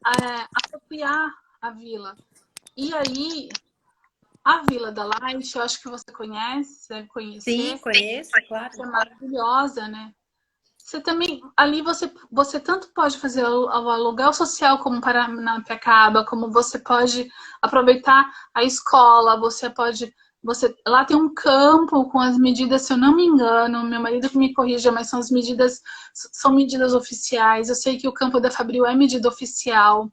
apropriar a vila. E aí, a Vila da Light, eu acho que você conhece, deve conhecer. Sim, conheço, claro. É maravilhosa, né? Você também, ali você tanto pode fazer o aluguel social como Paranapiacaba, como você pode aproveitar a escola, lá tem um campo com as medidas, se eu não me engano, meu marido que me corrija, mas são medidas oficiais. Eu sei que o campo da Fabril é medida oficial.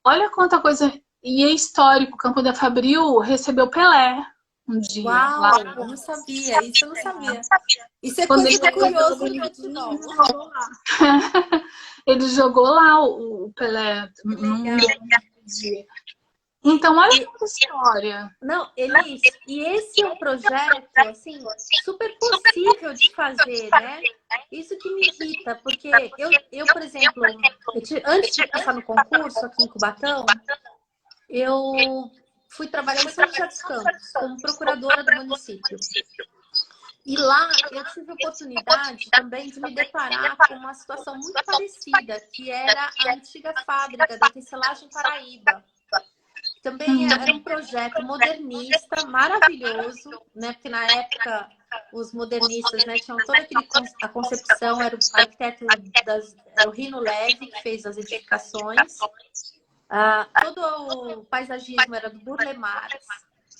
Olha quanta coisa, e é histórico, o campo da Fabril recebeu Pelé um dia. Uau, Lá. eu não sabia, isso eu não sabia. Isso é coisa curiosa do futebol. Ele jogou lá o Pelé num dia. Então, olha essa história. Não, Elis, e esse é um projeto, assim, super possível de fazer, né? Isso que me irrita, porque eu por exemplo, antes de passar no concurso aqui em Cubatão, eu fui trabalhar em São José dos Campos como procuradora do município. E lá eu tive a oportunidade também de me deparar com uma situação muito parecida, que era a antiga fábrica da tecelagem Paraíba. Também era um projeto modernista, maravilhoso, né? Porque na época os modernistas, né, tinham toda a concepção, era o arquiteto era o Rino Leve, que fez as edificações. Todo o paisagismo era do Burle Marx.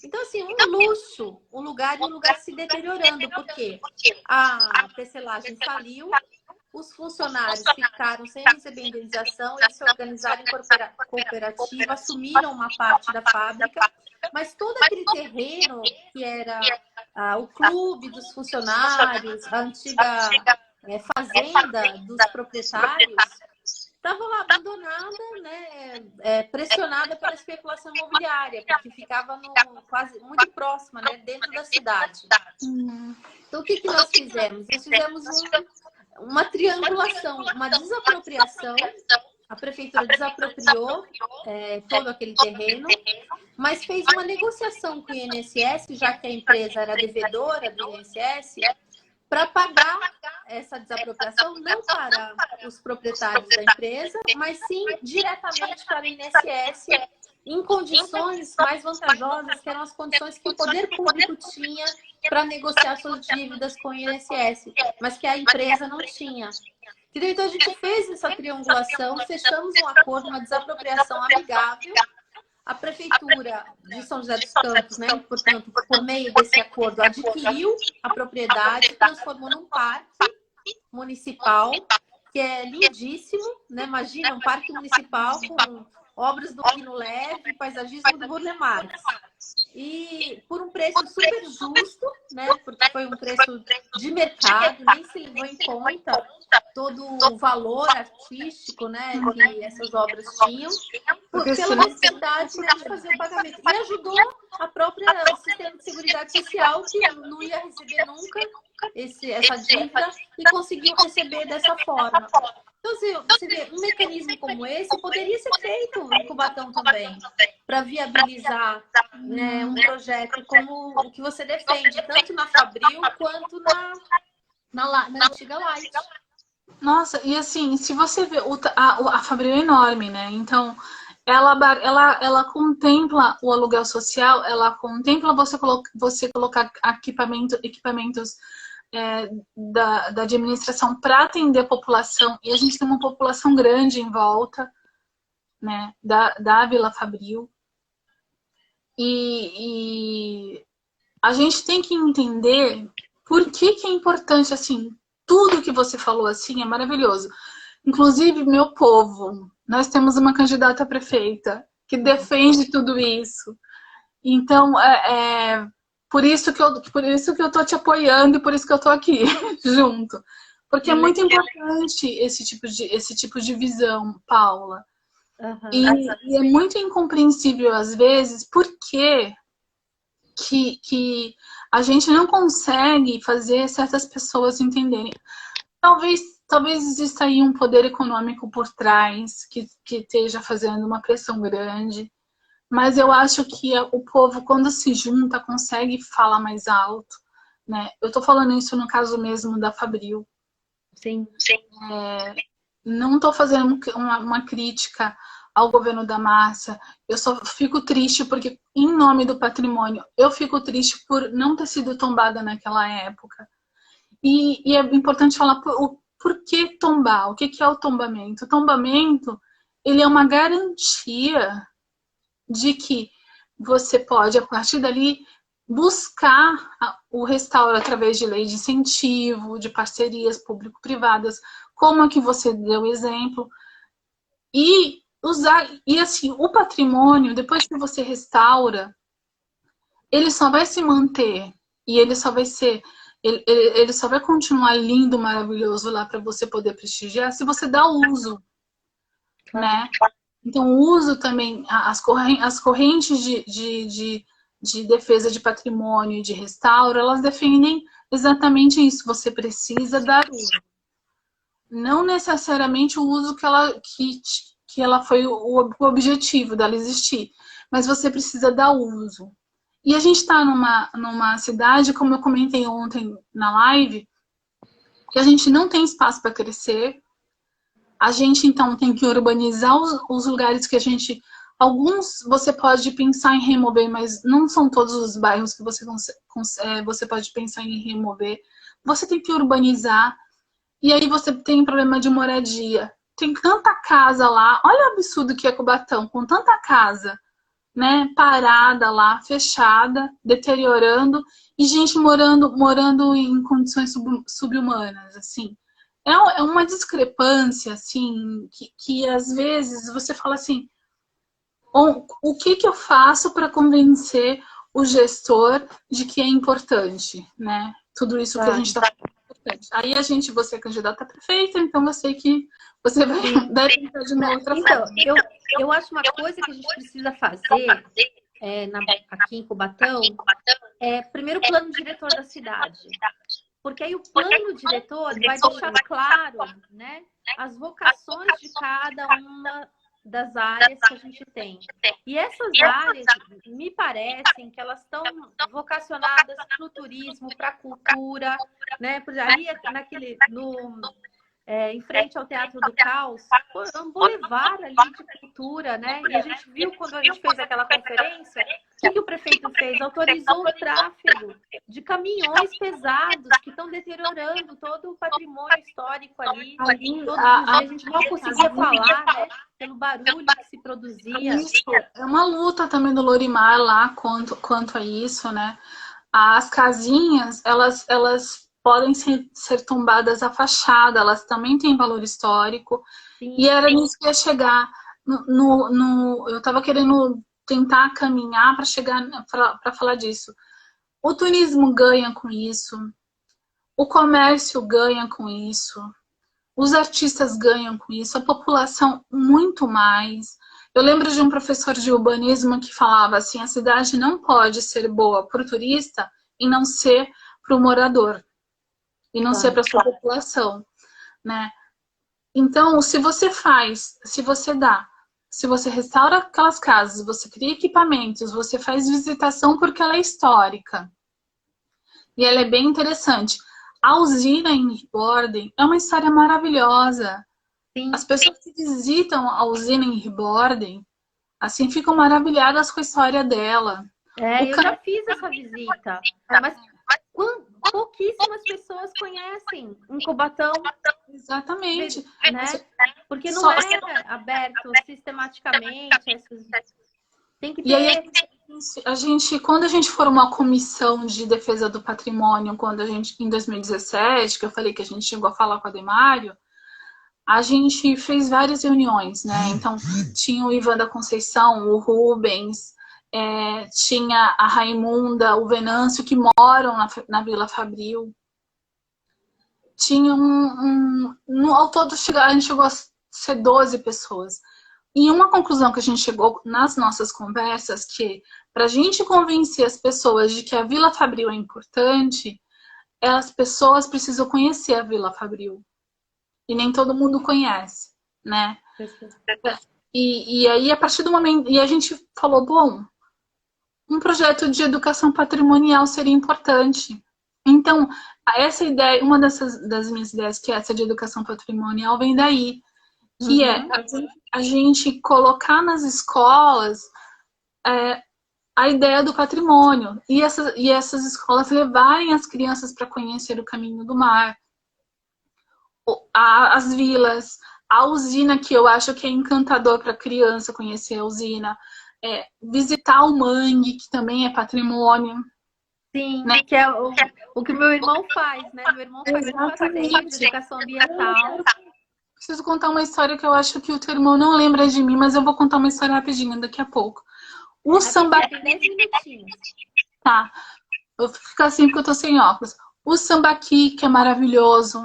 Então, assim, um luxo, um lugar se deteriorando, porque a tecelagem faliu, os funcionários ficaram sem receber indenização, eles se organizaram em cooperativa, assumiram uma parte da fábrica, mas todo aquele terreno que era o clube dos funcionários, a antiga fazenda dos proprietários, estava lá abandonada, né, pressionada pela especulação imobiliária, porque ficava quase muito próxima, né, dentro da cidade. Então, o que nós fizemos? Nós fizemos uma triangulação, uma desapropriação. A prefeitura desapropriou todo aquele terreno, mas fez uma negociação com o INSS, já que a empresa era devedora do INSS, para pagar essa desapropriação não para os proprietários da empresa, mas sim diretamente para o INSS, em condições mais vantajosas, que eram as condições que o poder público tinha para negociar suas dívidas com o INSS, mas que a empresa não tinha. Então a gente fez essa triangulação, fechamos um acordo, uma desapropriação amigável. A prefeitura de São José dos Campos, né, portanto, por meio desse acordo, adquiriu a propriedade, transformou num parque municipal, que é lindíssimo, né? Imagina, um parque municipal com obras do Rino Leve, paisagismo do Burle Marx. e por um preço super justo, né? Porque foi um preço de mercado, nem se levou em conta todo o valor artístico, né, que essas obras tinham, pela necessidade, né, de fazer o pagamento. E ajudou a própria o sistema de seguridade social, que não ia receber nunca essa dívida, e conseguiu receber dessa forma. Então, você vê, um mecanismo como esse poderia ser feito em Cubatão também, para viabilizar, né, um projeto como o que você defende, tanto na Fabril quanto na antiga Light. Nossa, e assim, se você vê, a Fabril é enorme, né? Então, ela contempla o aluguel social, ela contempla você colocar equipamentos da administração para atender a população, e a gente tem uma população grande em volta, né, da Vila Fabril. E a gente tem que entender por que é importante, assim, tudo que você falou, assim, é maravilhoso. Inclusive, meu povo, nós temos uma candidata a prefeita que defende tudo isso. Então, por isso que eu tô te apoiando e por isso que eu tô aqui, junto. Porque é muito importante esse tipo de visão, Paula. Uhum. E é muito incompreensível, às vezes, por que a gente não consegue fazer certas pessoas entenderem. Talvez exista aí um poder econômico por trás que esteja fazendo uma pressão grande, mas eu acho que o povo, quando se junta, consegue falar mais alto, né? Eu tô falando isso no caso mesmo da Fabril. Sim. Não estou fazendo uma crítica ao governo da Márcia. Eu só fico triste porque, em nome do patrimônio, eu fico triste por não ter sido tombada naquela época. E é importante falar por que tombar, o que é o tombamento. O tombamento, ele é uma garantia de que você pode, a partir dali, buscar o restauro através de lei de incentivo, de parcerias público-privadas, como a que você deu exemplo, e usar, e assim, o patrimônio, depois que você restaura, ele só vai se manter e ele só vai ser, ele só vai continuar lindo, maravilhoso lá para você poder prestigiar se você dá uso, né? Então, o uso também, as correntes de defesa de patrimônio e de restauro, elas defendem exatamente isso. Você precisa dar uso. Não necessariamente o uso que ela foi o objetivo dela existir, mas você precisa dar uso. E a gente está numa cidade, como eu comentei ontem na live, que a gente não tem espaço para crescer. A gente, então, tem que urbanizar os lugares que a gente... Alguns você pode pensar em remover, mas não são todos os bairros que você pode pensar em remover. Você tem que urbanizar. E aí você tem problema de moradia. Tem tanta casa lá. Olha o absurdo que é Cubatão, com tanta casa, né, parada lá, fechada, deteriorando, e gente morando em condições subhumanas, assim. É uma discrepância, assim, que às vezes você fala assim, o que eu faço para convencer o gestor de que é importante, né? Tudo isso que a gente está falando é importante. Aí você é candidata a prefeita, então eu sei que você deve pensar de uma outra forma. Então, eu acho uma coisa que a gente precisa fazer aqui em Cubatão primeiro, o plano diretor da cidade. Porque aí o plano diretor vai deixar claro, né, as vocações de cada uma das áreas que a gente tem. E essas áreas, me parecem que elas estão vocacionadas para o turismo, para a cultura, né? Por exemplo, em frente ao Teatro do Caos, é um bulevar ali de cultura, né? E a gente viu quando a gente fez aquela conferência, o que o prefeito fez? Autorizou o tráfego de caminhões pesados que estão deteriorando todo o patrimônio histórico ali. A gente não conseguia falar, né? Pelo barulho que se produzia. Isso, é uma luta também do Lorimar lá quanto a isso, né? As casinhas, elas podem ser tombadas a fachada, elas também têm valor histórico. Sim. E era nisso que ia chegar. Eu estava querendo tentar caminhar para chegar para falar disso. O turismo ganha com isso, o comércio ganha com isso, os artistas ganham com isso, a população muito mais. Eu lembro de um professor de urbanismo que falava assim, a cidade não pode ser boa para o turista e não ser para o morador, e não ser para a sua população, né? Então, se você restaura aquelas casas, você cria equipamentos, você faz visitação porque ela é histórica. E ela é bem interessante. A usina em Borden é uma história maravilhosa. Sim. As pessoas que visitam a usina em Borden, assim, ficam maravilhadas com a história dela. Eu já fiz essa visita, mas pouquíssimas pessoas conhecem um Cubatão. Exatamente. Né? Porque não é aberto sistematicamente. Tem que ter... E aí, quando a gente for uma comissão de defesa do patrimônio, em 2017, que eu falei que a gente chegou a falar com a Demário, a gente fez várias reuniões, né? Então, tinha o Ivan da Conceição, o Rubens, tinha a Raimunda, o Venâncio, que moram na Vila Fabril. Tinha ao todo, a gente chegou a ser 12 pessoas. E uma conclusão que a gente chegou nas nossas conversas, que para a gente convencer as pessoas de que a Vila Fabril é importante, as pessoas precisam conhecer a Vila Fabril. E nem todo mundo conhece, né? E aí, a partir do momento... E a gente falou, bom, um projeto de educação patrimonial seria importante. Então, essa ideia, uma das minhas ideias, que é essa de educação patrimonial, vem daí. Que é a gente colocar nas escolas a ideia do patrimônio. E essas escolas levarem as crianças para conhecer o caminho do mar. As vilas, a usina, que eu acho que é encantador para a criança conhecer a usina. Visitar o mangue, que também é patrimônio. Sim, né? Que é o que meu irmão faz, né? Meu irmão faz um passeio de educação ambiental. Preciso contar uma história que eu acho que o teu irmão não lembra de mim, mas eu vou contar uma história rapidinho daqui a pouco. O sambaqui... Tem 10 minutinhos. Tá. Eu vou ficar assim porque eu tô sem óculos. O sambaqui, que é maravilhoso,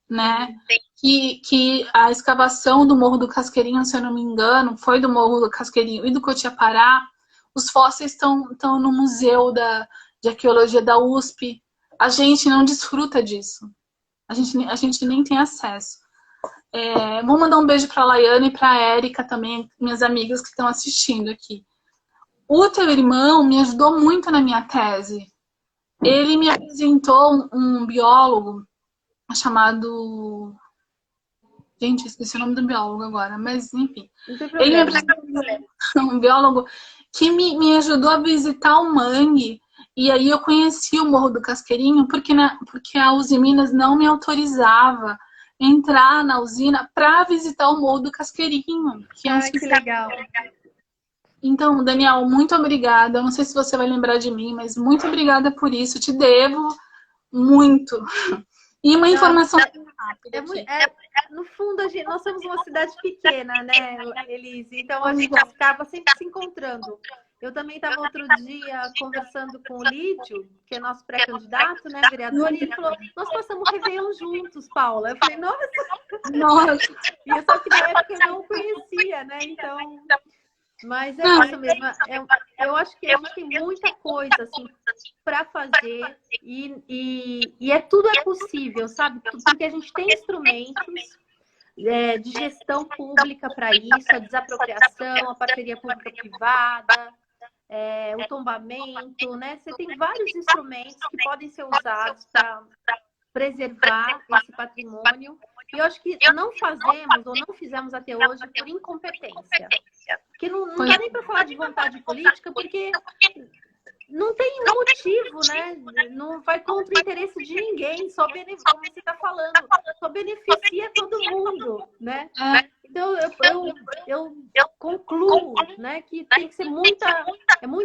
né? Que a escavação do Morro do Casqueirinho, se eu não me engano, foi do Morro do Casqueirinho e do Cotiapará. Os fósseis estão no Museu de Arqueologia da USP. A gente não desfruta disso. A gente nem tem acesso. Vou mandar um beijo para a Laiane e para a Érica também, minhas amigas que estão assistindo aqui. O teu irmão me ajudou muito na minha tese. Ele me apresentou um biólogo chamado... Gente, esqueci o nome do biólogo agora, mas enfim. Ele me apresentou um biólogo que me ajudou a visitar o mangue. E aí eu conheci o Morro do Casqueirinho porque a Usiminas não me autorizava entrar na usina para visitar o Morro do Casqueirinho. Que legal. Então, Daniel, muito obrigada. Eu não sei se você vai lembrar de mim, mas muito obrigada por isso. Te devo muito. E uma informação rápida. No fundo, nós somos uma cidade pequena, né, Elise? Então, a gente acaba sempre se encontrando. Eu também estava outro dia conversando com o Lídio, que é nosso pré-candidato, né, vereador, e ele falou, nós passamos Réveillon juntos, Paula. Eu falei, nossa! E eu só que na época eu não conhecia, né, então... Mas é isso mesmo, eu acho que a gente tem muita coisa, assim, para fazer e tudo é possível, sabe? Porque a gente tem instrumentos de gestão pública para isso, a desapropriação, a parceria pública-privada, o tombamento, né? Você tem vários instrumentos que podem ser usados para preservar esse patrimônio. E eu acho que não fazemos ou não fizemos até hoje por incompetência. Porque não dá nem para falar de vontade política, porque não tem motivo, né? Não vai contra o interesse de ninguém, só beneficia, como você está falando, só beneficia todo mundo, né? Então, eu concluo, né, que tem que ser muita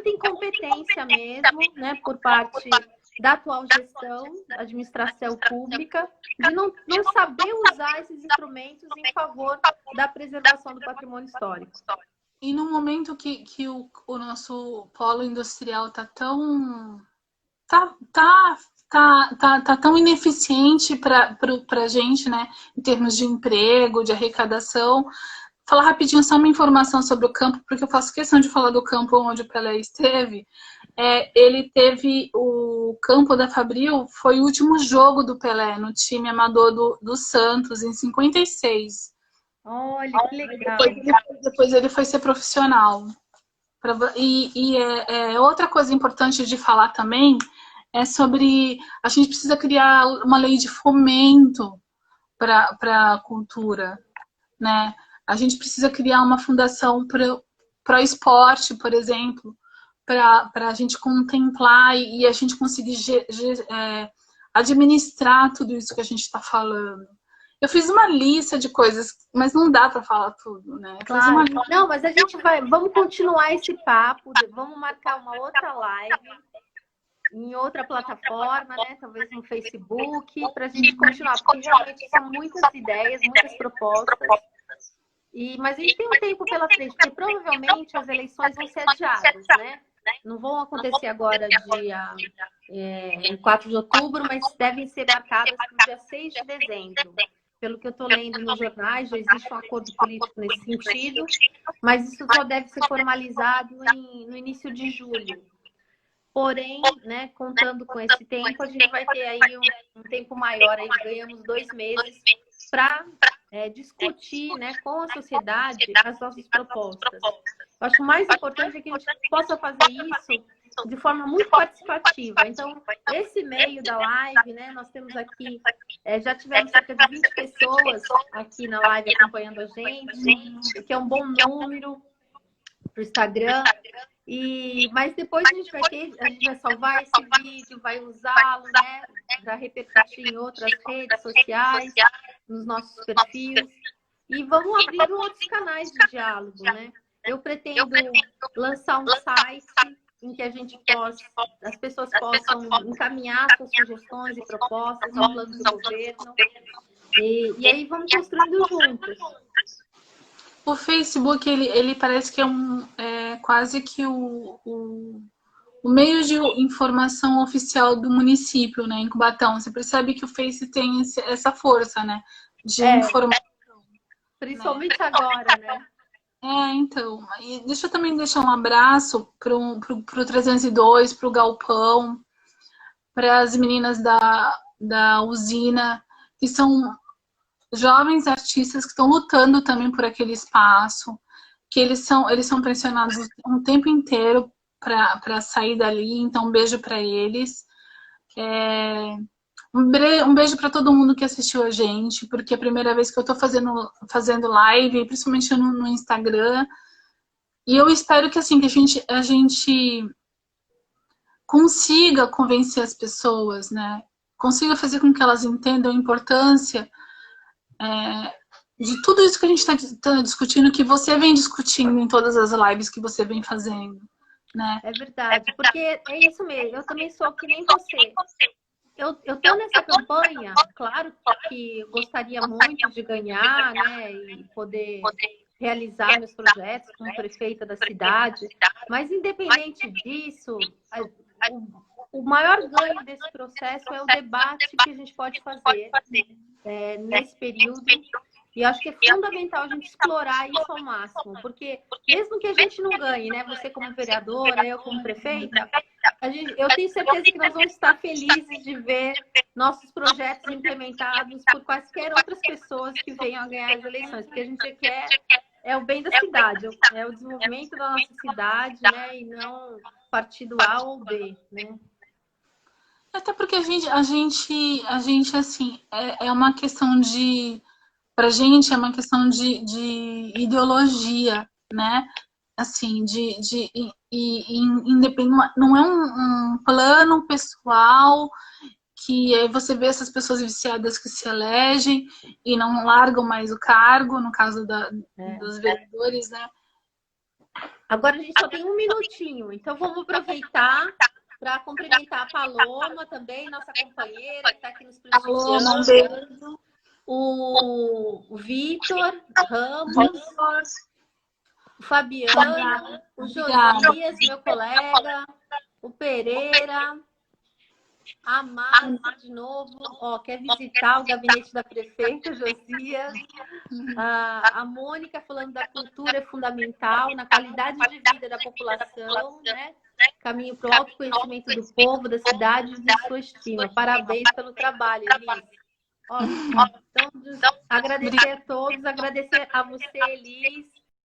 incompetência mesmo, né, por parte da atual gestão, administração pública, de não saber usar esses instrumentos em favor da preservação do patrimônio histórico. E no momento que o nosso polo industrial tá tão tá, tá, tá tão ineficiente para a gente, né, em termos de emprego, de arrecadação. Falar rapidinho só uma informação sobre o campo, porque eu faço questão de falar do campo onde o Pelé esteve. Ele teve o campo da Fabril, foi o último jogo do Pelé no time amador do Santos, em 56. Olha, que legal. Depois ele foi ser profissional. Outra coisa importante de falar também é sobre a gente precisa criar uma lei de fomento para a cultura, né? A gente precisa criar uma fundação para o esporte, por exemplo, para a gente contemplar e a gente conseguir administrar tudo isso que a gente está falando. Eu fiz uma lista de coisas, mas não dá para falar tudo, né? Claro. Não, mas a gente vamos continuar esse papo, vamos marcar uma outra live em outra plataforma, né? Talvez no Facebook, para a gente continuar, porque realmente são muitas ideias, muitas propostas. Mas a gente tem um tempo pela frente, porque provavelmente as eleições vão ser adiadas, né? Não vão acontecer agora em 4 de outubro, mas devem ser marcadas para o dia 6 de dezembro. Pelo que eu estou lendo nos jornais, já existe um acordo político nesse sentido, mas isso só deve ser formalizado no início de julho. Porém, né, contando com esse tempo, a gente vai ter aí um tempo maior, aí ganhamos 2 meses para discutir, né, com a sociedade as nossas propostas. Eu acho que o mais importante é que a gente possa fazer isso de forma muito participativa. Então, esse meio da live, né, nós temos aqui, já tivemos cerca de 20 pessoas aqui na live acompanhando a gente, que é um bom número para o Instagram. Mas depois a gente vai salvar esse vídeo, vai usá-lo, né, para repercutir em outras redes sociais, nos nossos perfis, e vamos abrir outros canais de diálogo, né? Eu pretendo lançar um site em que as pessoas possam encaminhar suas sugestões e propostas no plano do governo, e aí vamos construindo juntos. O Facebook, ele parece que é quase que o meio de informação oficial do município, né, em Cubatão. Você percebe que o Face tem essa força, né, de informação. Principalmente agora, né? Então. E deixa eu também deixar um abraço pro 302, pro Galpão, para as meninas da usina, que são jovens artistas que estão lutando também por aquele espaço, que eles são pressionados um tempo inteiro para sair dali, então um beijo para eles. Um beijo para todo mundo que assistiu a gente, porque é a primeira vez que eu estou fazendo live, principalmente no Instagram, e eu espero que assim, que a gente consiga convencer as pessoas, né? Consiga fazer com que elas entendam a importância de tudo isso que a gente está discutindo, que você vem discutindo em todas as lives que você vem fazendo, né? É verdade, porque é isso mesmo, eu também sou que nem você. Eu tô nessa campanha, claro que eu gostaria muito de ganhar, né, e poder realizar meus projetos como prefeita da cidade, mas independente disso, o maior ganho desse processo é o debate que a gente pode fazer nesse período. E acho que é fundamental a gente explorar isso ao máximo, porque mesmo que a gente não ganhe, né? Você como vereadora, eu como prefeita, eu tenho certeza que nós vamos estar felizes de ver nossos projetos implementados por quaisquer outras pessoas que venham a ganhar as eleições, porque a gente quer o bem da cidade, é o desenvolvimento da nossa cidade, né? E não partido A ou B, né? Até porque a gente assim, é uma questão pra gente é uma questão de ideologia, né? Assim, não é um plano pessoal que aí você vê essas pessoas viciadas que se elegem e não largam mais o cargo, no caso dos vereadores, né? Agora a gente só tem 1 minutinho, então vamos aproveitar para cumprimentar a Paloma também, nossa companheira, que está aqui nos prestigiando. O Vitor Ramos, o Fabiano, o Josias, meu colega, o Pereira, a Márcia de novo, ó, quer visitar o gabinete da prefeita, Josias. A Mônica falando da cultura é fundamental na qualidade de vida da população, né? Caminho para o autoconhecimento do povo, da cidade e de sua estima. Parabéns pelo trabalho, Elis. Ótimo. Então, agradecer a todos, agradecer a você, Elis,